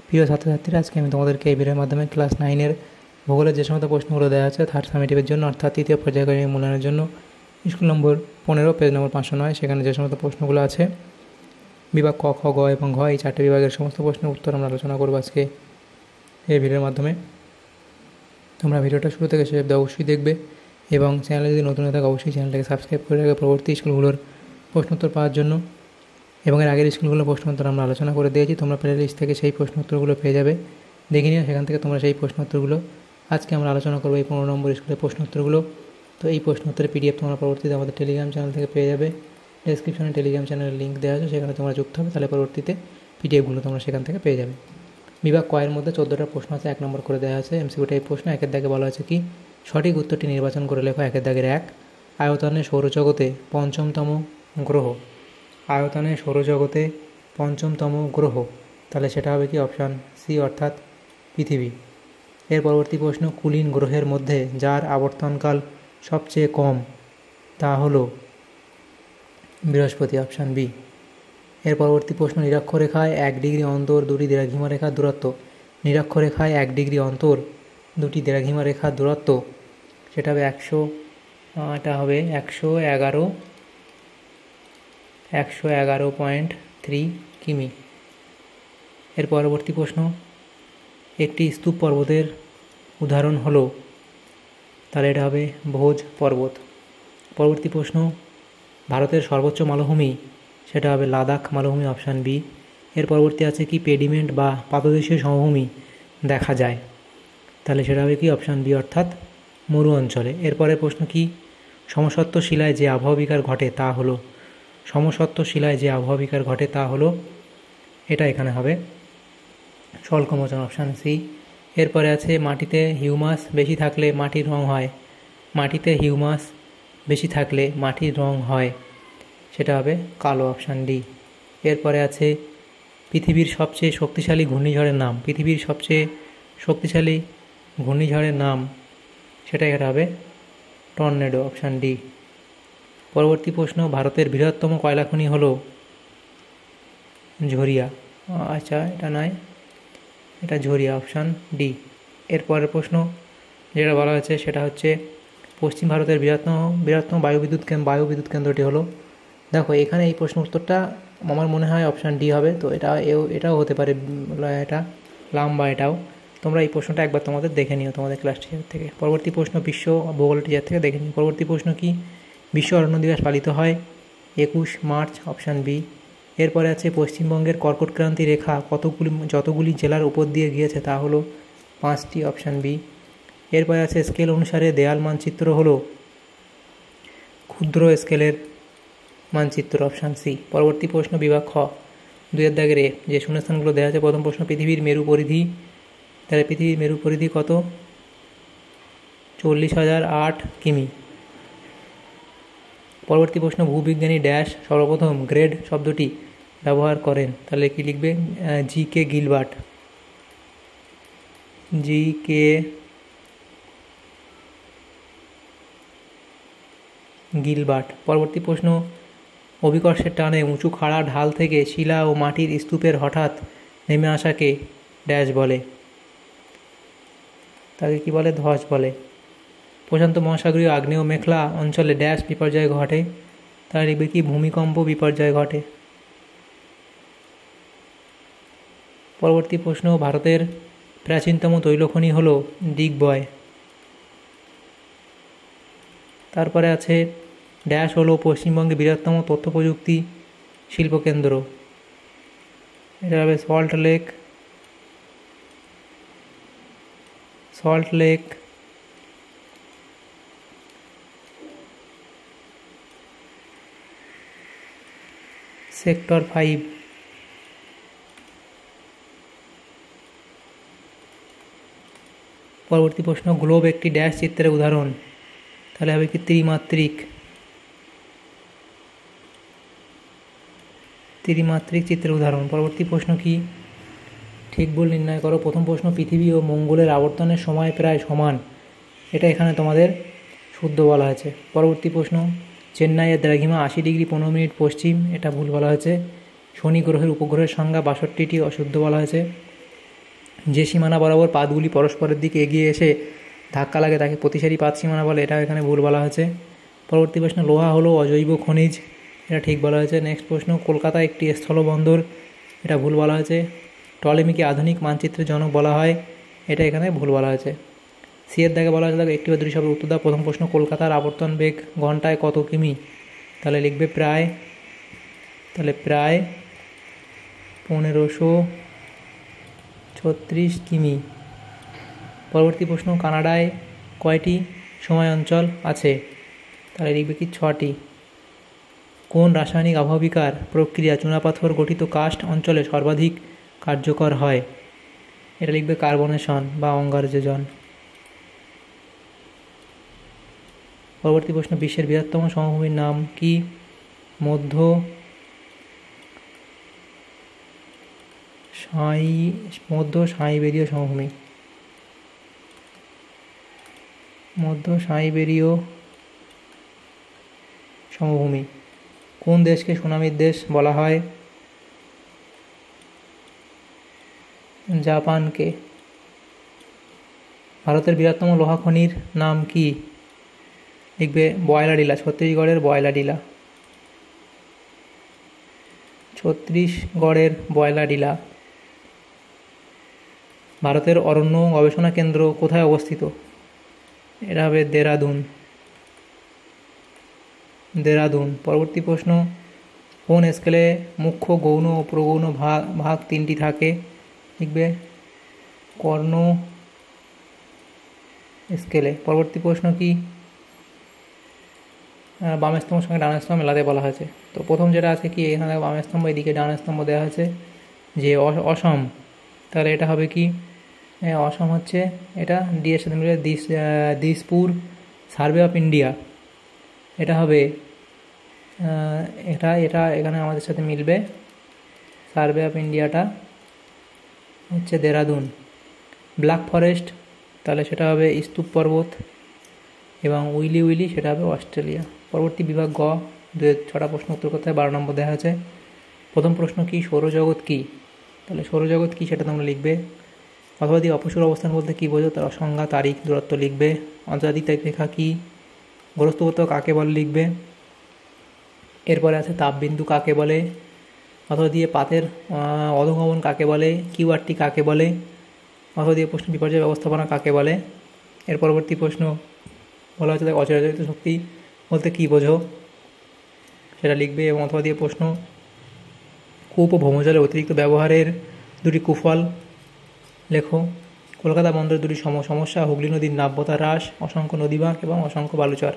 প্রিয় ছাত্রছাত্রীরা, আজকে আমি তোমাদেরকে এই ভিডিওর মাধ্যমে ক্লাস 9-এর ভূগোলের যে সমস্ত প্রশ্নগুলো দেওয়া আছে থার্ড সামেটিভের জন্য, অর্থাৎ তৃতীয় পর্যায়ক্রমিক মূল্যায়নের জন্য, স্কুল নম্বর 15, পেজ নম্বর 509, সেখানে যে সমস্ত প্রশ্নগুলো আছে বিভাগ ক, খ, গ এবং ঘ, এই 4টে বিভাগের সমস্ত প্রশ্নের উত্তর আমরা আলোচনা করবো আজকে এই ভিডিওর মাধ্যমে। তোমরা ভিডিওটা শুরু থেকে শেষ অবধি অবশ্যই দেখবে এবং চ্যানেলে যদি নতুন হয়ে থাকে অবশ্যই চ্যানেলটাকে সাবস্ক্রাইব করে রাখবে পরবর্তী স্কুলগুলোর প্রশ্নোত্তর পাওয়ার জন্য। এবং এর আগের স্কুলগুলোর প্রশ্নোত্তর আমরা আলোচনা করে দিয়েছি, তোমরা প্লে লিস্ট থেকে সেই প্রশ্নোত্তরগুলো পেয়ে যাবে, দেখে নিও সেখান থেকে তোমরা সেই প্রশ্নোত্তরগুলো। আজকে আমরা আলোচনা করবো এই 15 নম্বর স্কুলের প্রশ্নোত্তরগুলো। তো এই প্রশ্নোত্তরের পিডিএফ তোমরা পরবর্তীতে আমাদের টেলিগ্রাম চ্যানেল থেকে পেয়ে যাবে। ডেসক্রিপশনে টেলিগ্রাম চ্যানেলের লিঙ্ক দেওয়া আছে, সেখানে তোমরা যুক্ত হবে, তাহলে পরবর্তীতে পিডিএফগুলো তোমরা সেখান থেকে পেয়ে যাবে। বিভাগ কয়ের মধ্যে 14টা প্রশ্ন আছে, 1 নম্বর করে দেওয়া আছে এমসিকিউ টাইপ প্রশ্ন। 1-এর দাগে বলা আছে কি, সঠিক উত্তরটি নির্বাচন করে লেখো। 1-এর দাগের 1, আয়তনে সৌরজগতে 5ম গ্রহ। আয়তনে সৌরজগতে 5ম গ্রহ, তাহলে সেটা হবে কি অপশান সি, অর্থাৎ পৃথিবী। এর পরবর্তী প্রশ্ন, কুলীন গ্রহের মধ্যে যার আবর্তনকাল সবচেয়ে কম তা হলো বৃহস্পতি, অপশান বি। এর পরবর্তী প্রশ্ন, নিরক্ষরেখায় 1 ডিগ্রি অন্তর 2টি দ্রাঘিমা রেখার দূরত্ব। নিরক্ষরেখায় 1 ডিগ্রি অন্তর 2টি দ্রাঘিমা রেখার দূরত্ব, সেটা হবে 111.3 কিমি। এর পরবর্তী প্রশ্ন, একটি স্তূপ পর্বতের উদাহরণ হলো, তাহলে এটা হবে ভোজ পর্বত। পরবর্তী প্রশ্ন, ভারতের সর্বোচ্চ মালভূমি, সেটা হবে লাদাখ মালভূমি, অপশান বি। এর পরবর্তী আছে কি, পেডিমেন্ট বা পাদদেশীয় সমভূমি দেখা যায়, তাহলে সেটা হবে কি অপশান বি, অর্থাৎ মরু অঞ্চলে। এরপরের প্রশ্ন কি, সমসত্ব শিলায় যে আবহাওয়া বিকার ঘটে তা হলো, সমসত্ব শিলায় যে আবহাওয়া বিকার ঘটে তা হলো, এটা এখানে হবে স্বল্পমোচন, অপশান সি। এরপরে আছে, মাটিতে হিউমাস বেশি থাকলে মাটির রং হয়। মাটিতে হিউমাস বেশি থাকলে মাটির রং হয়, সেটা হবে কালো, অপশান ডি। এরপরে আছে, পৃথিবীর সবচেয়ে শক্তিশালী ঘূর্ণিঝড়ের নাম। পৃথিবীর সবচেয়ে শক্তিশালী ঘূর্ণিঝড়ের নাম, সেটা এটা হবে টর্নেডো, অপশান ডি। পরবর্তী প্রশ্ন, ভারতের বৃহত্তম কয়লা খনি হলো ঝরিয়া। আচ্ছা, এটা নয়, এটা ঝরিয়া, অপশান ডি। এরপরের প্রশ্ন যেটা বলা হয়েছে সেটা হচ্ছে, পশ্চিম ভারতের বৃহত্তম বায়ুবিদ্যুৎ কেন্দ্রটি হলো। দেখো এখানে এই প্রশ্ন উত্তরটা আমার মনে হয় অপশান ডি হবে, তো এটাও হতে পারে, এটা লাম্বা, এটাও। তোমরা এই প্রশ্নটা একবার তোমাদের দেখে নিও তোমাদের ক্লাস টিচার থেকে। পরবর্তী প্রশ্ন, বিশ্ব ভূগোল টিচার থেকে দেখে নিও। পরবর্তী প্রশ্ন কি, বিশ্ব অরণ্য দিবস পালিত হয় 21 মার্চ, অপশান বি। এরপরে আছে, পশ্চিমবঙ্গের কর্কটক্রান্তি রেখা যতগুলি জেলার উপর দিয়ে গিয়েছে তা হলো 5টি, অপশান বি। এরপরে আছে, স্কেল অনুসারে দেয়াল মানচিত্র হলো ক্ষুদ্র স্কেলের মানচিত্র, অপশান সি। পরবর্তী প্রশ্ন, বিভাগ খ 2-এর দাগের এ, যে শূন্যস্থানগুলো দেওয়া আছে। প্রথম প্রশ্ন, পৃথিবীর মেরু পরিধি, তাহলে পৃথিবীর মেরু পরিধি কত? 40,008 কিমি। পরবর্তী প্রশ্ন, ভূবিজ্ঞানী ড্যাশ সর্বপ্রথম গ্রেড শব্দটি ব্যবহার করেন, তাহলে কি লিখবে? জি.কে. গিলবার্ট, জি.কে. গিলবার্ট। পরবর্তী প্রশ্ন, অভিকর্ষের টানে উঁচু খাড়া ঢাল থেকে শিলা ও মাটির স্তূপের হঠাৎ নেমে আসাকে ড্যাশ বলে, তাকে কি বলে? ধস বলে। প্রশান্ত মহাসাগরীয় আগ্নেয় মেখলা অঞ্চলে ড্যাশ বিপর্যয় ঘটে, তাহলে লিখবে কি? ভূমিকম্প বিপর্যয় ঘটে। পরবর্তী প্রশ্ন, ভারতের প্রাচীনতম তৈলখনি হলো দিগ্বয়। তারপরে আছে, ড্যাশ হলো পশ্চিমবঙ্গের বৃহত্তম তথ্য প্রযুক্তি শিল্পকেন্দ্র, এটা হবে সল্ট লেক সেক্টর 5। পরবর্তী প্রশ্ন, গ্লোব একটি ড্যাশ চিত্রের উদাহরণ, তাহলে হবে কি? ত্রিমাত্রিক চিত্রের উদাহরণ। পরবর্তী প্রশ্ন কি, ঠিক ভুল নির্ণয় করো। প্রথম প্রশ্ন, পৃথিবী ও মঙ্গলের আবর্তনের সময় প্রায় সমান, এটা এখানে তোমাদের শুদ্ধ বলা হয়েছে। পরবর্তী প্রশ্ন, চেন্নাইয়ের দ্রাঘিমা 80 ডিগ্রি 15 মিনিট পশ্চিম, এটা ভুল বলা হয়েছে। শনি গ্রহের উপগ্রহের সংখ্যা 62টি, অশুদ্ধ বলা হয়েছে। যে সীমানা বরাবর পাতগুলি পরস্পরের দিকে এগিয়ে এসে ধাক্কা লাগে তাকে প্রতিসারী পাত সীমানা বলে, এটাও এখানে ভুল বলা হয়েছে। পরবর্তী প্রশ্ন, লোহা হলো অজৈব খনিজ, এটা ঠিক বলা হয়েছে। নেক্সট প্রশ্ন, কলকাতা একটি স্থলবন্দর, এটা ভুল বলা হয়েছে। টলেমিকে আধুনিক মানচিত্রের জনক বলা হয়, এটা এখানে ভুল বলা হয়েছে। সিয়ের দাগে বলা হয়েছে, একটি বা দুটি শব্দের উত্তর দাও। প্রথম প্রশ্ন, কলকাতার আবর্তন বেগ ঘন্টায় কত কিমি? তাহলে লিখবে প্রায় 1536 কিমি। পরবর্তী প্রশ্ন, কানাডায় কয়টি সময় অঞ্চল আছে? তাহলে লিখবে কি 6টি। কোন রাসায়নিক আবহবিকার প্রক্রিয়া চুনাপাথর গঠিত কাস্ট অঞ্চলে সর্বাধিক কার্যকর হয়? এটা লিখবে কার্বনেশন বা অঙ্গারযোজন। পরবর্তী প্রশ্ন, বিশ্বের বৃহত্তম সমভূমির নাম কি? মধ্য সাইবেরীয় সমভূমি। কোন দেশকে সুনামির দেশ বলা হয়? জাপানকে। ভারতের বৃহত্তম লোহা খনির নাম কি? লিখবে বয়লাডিলা, ছত্তিশগড়ের বয়লাডিলা। ভারতের অরণ্য গবেষণা কেন্দ্র কোথায় অবস্থিত? এটা হবে দেরাদুন। পরবর্তী প্রশ্ন, কোন স্কেলে মুখ্য, গৌণ ও প্রগৌণ ভাগ 3টি থাকে? লিখবে কর্ণ স্কেলে। পরবর্তী প্রশ্ন কি? বাম স্তম্ভের সঙ্গে ডান স্তম্ভ মেলাতে বলা হয়েছে। তো প্রথম যেটা আছে কি, এখানে বাম স্তম্ভ, এদিকে ডান স্তম্ভ দেওয়া আছে যে অসম, তাহলে এটা হবে কি? অসম হচ্ছে এটা ডি এর সাথে মিলে দিসপুর সার্ভে অফ ইন্ডিয়া, এটা হবে এটা এখানে আমাদের সাথে মিলবে। সার্ভে অফ ইন্ডিয়াটা হচ্ছে দেরাদুন। ব্ল্যাক ফরেস্ট, তাহলে সেটা হবে স্তূপ পর্বত, এবং উইলি সেটা হবে অস্ট্রেলিয়া। পরবর্তী বিভাগ গ, 6টা প্রশ্ন উত্তর করতে হয়, 12 নম্বর দেওয়া আছে। প্রথম প্রশ্ন কি? সৌরজগৎ কি? তাহলে সৌরজগৎ কি সেটা তোমরা লিখবে। অথবা দিয়ে অপসূর অবস্থান বলতে কী বোঝো, তার সংজ্ঞা, তারিখ, দূরত্ব লিখবে। আন্তর্জাতিক রেখা কি? গ্রস্ত উপত্যকা কাকে বলে লিখবে। এরপরে আছে তাপবিন্দু কাকে বলে, অথবা দিয়ে পাতের অধোগমন কাকে বলে, কিউআরটি কাকে বলে, অথবা দিয়ে প্রশ্ন বিপর্যয় ব্যবস্থাপনা কাকে বলে। এর পরবর্তী প্রশ্ন বলা হচ্ছে অচলাচলিত শক্তি বলতে কী বোঝো, সেটা লিখবে। এবং অথবা দিয়ে প্রশ্ন, কূপ ও ভৌমজলের অতিরিক্ত ব্যবহারের 2টি কুফল লেখো। কলকাতা বন্দরের 2টি সমস্যা, হুগলি নদীর নাব্যতা হ্রাস, অসংখ্য নদীবাঁক এবং অসংখ্য বালুচর।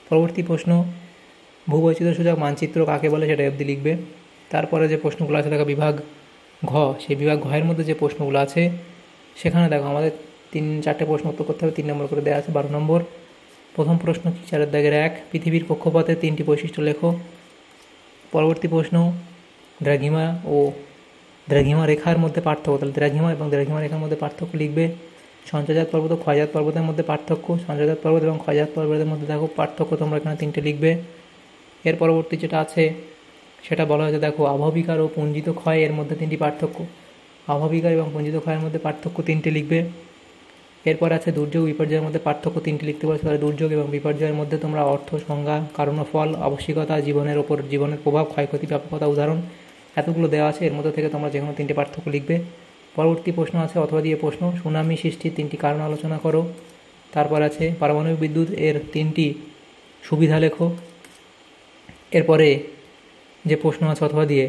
পরবর্তী প্রশ্ন, ভূবৈচিত্র্যসূচক মানচিত্র কাকে বলে, সেটা অবধি লিখবে। তারপরে যে প্রশ্নগুলো আছে দেখো বিভাগ ঘ, সেই বিভাগ ঘয়ের মধ্যে যে প্রশ্নগুলো আছে সেখানে দেখো আমাদের 3-4টে প্রশ্ন উত্তর করতে হবে, 3 নম্বর করে দেওয়া আছে, 12 নম্বর। প্রথম প্রশ্ন কি? 4 দাগের 1, পৃথিবীর কক্ষপথের 3টি বৈশিষ্ট্য লেখো। পরবর্তী প্রশ্ন, দ্রাঘিমা রেখার মধ্যে পার্থক্য, তাহলে দ্রাঘিমা এবং দ্রাঘিমা রেখার মধ্যে পার্থক্য লিখবে। সঞ্চয়জাত পর্বত ও ক্ষয়জাত পর্বতের মধ্যে পার্থক্য, সঞ্চয়জাত পর্বত এবং ক্ষয়জাত পর্বতের মধ্যে দেখো পার্থক্য তোমরা এখানে 3টে লিখবে। এর পরবর্তী যেটা আছে সেটা বলা হয়েছে দেখো আবহবিকার ও পুঞ্জিত ক্ষয় এর মধ্যে 3টি পার্থক্য, আবহবিকার এবং পুঞ্জিত ক্ষয়ের মধ্যে পার্থক্য 3টে লিখবে। এরপর আছে দুর্যোগ বিপর্যয়ের মধ্যে পার্থক্য 3টে লিখতে পারছো, তাহলে দুর্যোগ এবং বিপর্যয়ের মধ্যে তোমরা অর্থ, সংজ্ঞা, কারণ ও ফল, আবশ্যিকতা, জীবনের প্রভাব, ক্ষয়ক্ষতি, ব্যাপকতা, উদাহরণ, এতগুলো দেওয়া আছে। এর মধ্যে থেকে তোমরা যে কোনো 3টে পার্থক্য লিখবে। পরবর্তী প্রশ্ন আছে অথবা দিয়ে প্রশ্ন, সুনামি সৃষ্টির 3টি কারণ আলোচনা করো। তারপর আছে পারমাণবিক বিদ্যুৎ এর 3টি সুবিধা লেখো। এরপরে যে প্রশ্ন আছে অথবা দিয়ে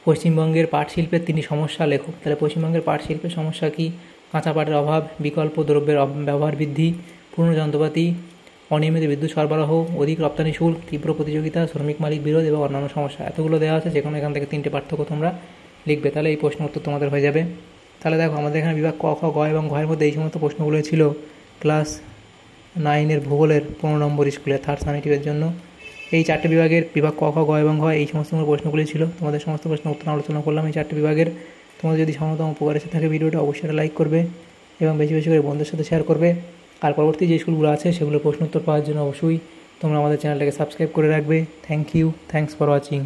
পশ্চিমবঙ্গের পাট শিল্পের 3টি সমস্যা লেখো। তাহলে পশ্চিমবঙ্গের পাট শিল্পের সমস্যা কি? কাঁচা পাটের অভাব, বিকল্প দ্রব্যের ব্যবহার বৃদ্ধি, পুরনো যন্ত্রপাতি, অনিয়মিত বিদ্যুৎ সরবরাহ, অধিক রপ্তানি শুল্ক, তীব্র প্রতিযোগিতা, শ্রমিক মালিক বিরোধ এবং অন্যান্য সমস্যা, এতগুলো দেওয়া আছে, যেকোনো এখান থেকে 3টে পার্থক্য তোমরা লিখবে। তাহলে এই প্রশ্ন উত্তর তোমাদের হয়ে যাবে। তাহলে দেখো আমাদের এখানে বিভাগ ক, খ, গ এবং ঘয়ের মধ্যে এই সমস্ত প্রশ্নগুলো ছিল ক্লাস 9 ভূগোলের 15 নম্বর স্কুলে 3rd সামেটিভের জন্য। এই 4টে বিভাগের বিভাগ ক, খ, গ এবং ঘ এই সমস্ত প্রশ্নগুলি ছিল। তোমাদের সমস্ত প্রশ্নের উত্তর আলোচনা করলাম এই 4টে বিভাগের। তোমাদের যদি সামান্যতম উপকার এসে থাকে ভিডিওটা অবশ্যই লাইক করবে এবং বেশি বেশি করে বন্ধুদের সাথে শেয়ার করবে। আর পরবর্তী যে স্কুলগুলো আছে সেগুলো প্রশ্ন উত্তর পাওয়ার জন্য অবশ্যই তোমরা আমাদের চ্যানেলটাকে সাবস্ক্রাইব করে রাখবে। Thank you, thanks for watching.